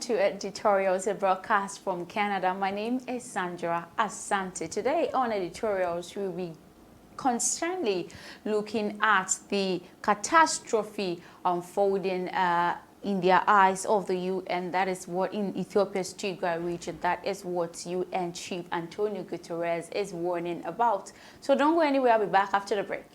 to Editorials, a broadcast from Canada. My name is Sandra Asante. Today on Editorials, we'll be constantly looking at the catastrophe unfolding in the eyes of the UN. That is what in Ethiopia's Tigray region, that is what UN Chief Antonio Guterres is warning about. So don't go anywhere. I'll be back after the break.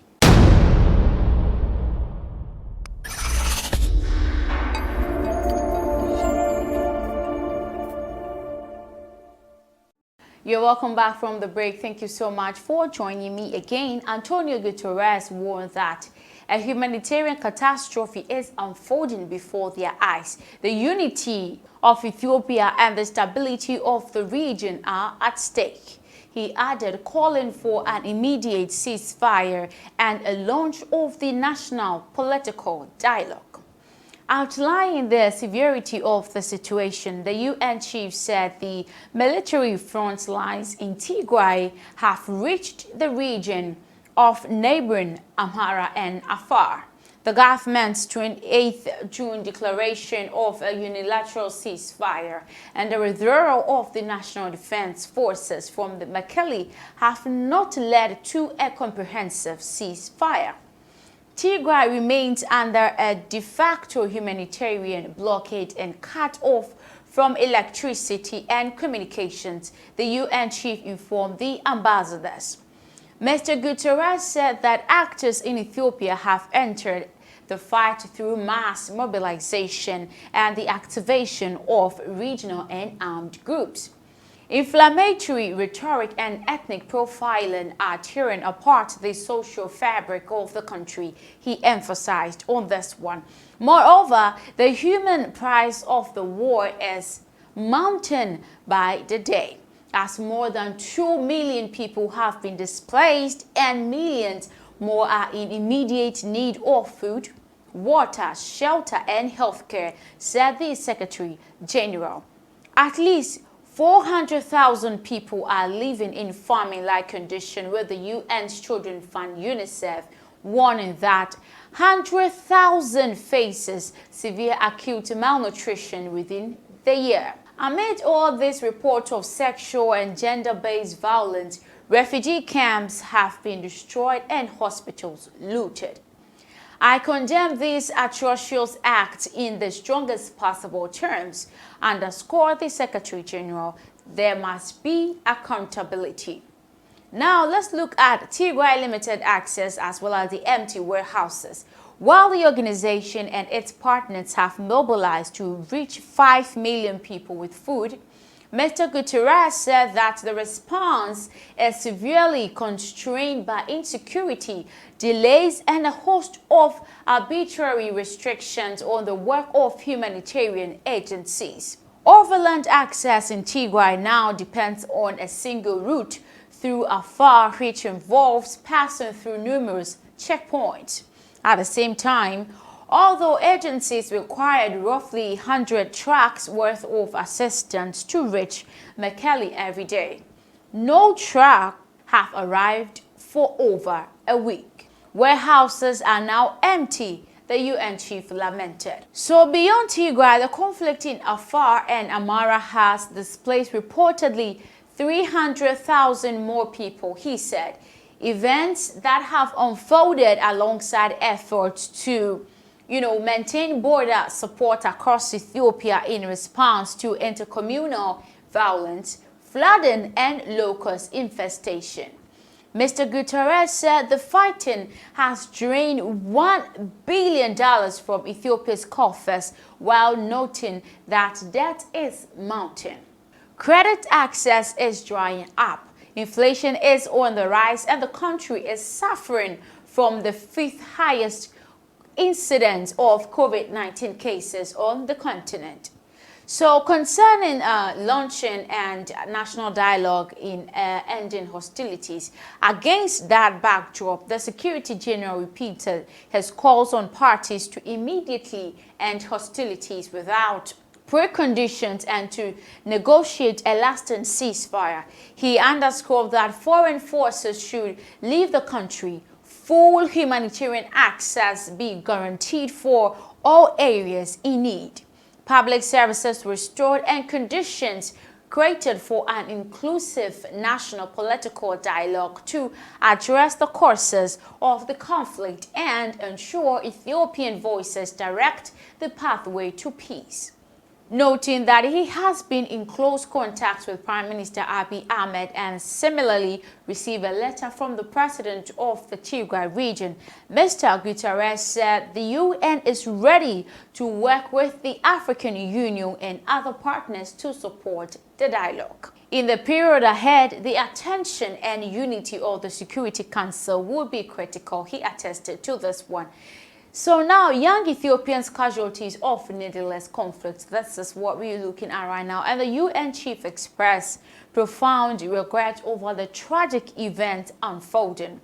You're welcome back from the break. Thank you so much for joining me again. Antonio Guterres warned that a humanitarian catastrophe is unfolding before their eyes. The unity of Ethiopia and the stability of the region are at stake. He added, calling for an immediate ceasefire and a launch of the national political dialogue. Outlining the severity of the situation, the UN chief said the military front lines in Tigray have reached the region of neighboring Amhara and Afar. The government's 28th June declaration of a unilateral ceasefire and the withdrawal of the National Defense Forces from the Mekelle have not led to a comprehensive ceasefire. Tigray remains under a de facto humanitarian blockade and cut off from electricity and communications, the UN chief informed the ambassadors. Mr. Guterres said that actors in Ethiopia have entered the fight through mass mobilization and the activation of regional and armed groups. Inflammatory rhetoric and ethnic profiling are tearing apart the social fabric of the country, he emphasized on this one. Moreover, the human price of the war is mounting by the day, as more than 2 million people have been displaced and millions more are in immediate need of food, water, shelter, and healthcare, said the Secretary General. At least 400,000 people are living in famine-like condition, with the UN's Children's Fund UNICEF warning that 100,000 faces severe acute malnutrition within the year. Amid all this report of sexual and gender-based violence, refugee camps have been destroyed and hospitals looted. I condemn these atrocious acts in the strongest possible terms, underscored the Secretary General. There must be accountability. Now let's look at Tigray limited access as well as the empty warehouses. While the organization and its partners have mobilized to reach 5 million people with food, Mr. Guterres said that the response is severely constrained by insecurity, delays, and a host of arbitrary restrictions on the work of humanitarian agencies. Overland access in Tigray now depends on a single route through Afar, which involves passing through numerous checkpoints. At the same time, although agencies required roughly 100 trucks worth of assistance to reach Mekelle every day, no truck have arrived for over a week. Warehouses are now empty, the UN chief lamented. So beyond Tigray, the conflict in Afar and Amhara has displaced reportedly 300,000 more people, he said. Events that have unfolded alongside efforts to maintain border support across Ethiopia in response to intercommunal violence, flooding, and locust infestation. Mr. Guterres said the fighting has drained $1 billion from Ethiopia's coffers, while noting that debt is mounting. Credit access is drying up. Inflation is on the rise, and the country is suffering from the 5th highest incidence of COVID-19 cases on the continent. So concerning launching and national dialogue in ending hostilities, against that backdrop, the Secretary General repeated his calls on parties to immediately end hostilities without preconditions and to negotiate a lasting ceasefire. He underscored that foreign forces should leave the country, full humanitarian access be guaranteed for all areas in need. public services restored, and conditions created for an inclusive national political dialogue to address the causes of the conflict and ensure Ethiopian voices direct the pathway to peace. Noting that he has been in close contact with Prime Minister Abiy Ahmed and similarly received a letter from the president of the Tigray region, Mr. Guterres said the UN is ready to work with the African Union and other partners to support the dialogue. In the period ahead, the attention and unity of the Security Council will be critical, he attested to this one. So now, young Ethiopians' casualties of needless conflicts. This is what we're looking at right now. And the UN chief expressed profound regret over the tragic event unfolding.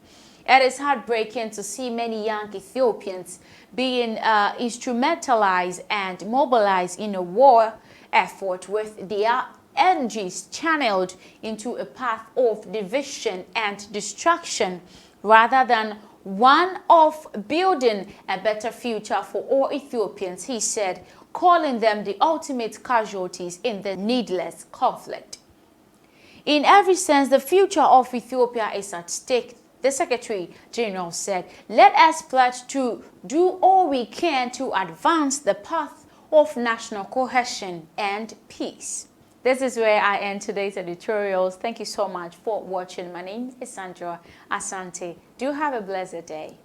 It is heartbreaking to see many young Ethiopians being instrumentalized and mobilized in a war effort with their energies channeled into a path of division and destruction rather than one of building a better future for all Ethiopians, he said, calling them the ultimate casualties in the needless conflict. In every sense, the future of Ethiopia is at stake, the Secretary General said. Let us pledge to do all we can to advance the path of national cohesion and peace. This is where I end today's editorials. Thank you so much for watching. My name is Sandra Asante. Do have a blessed day.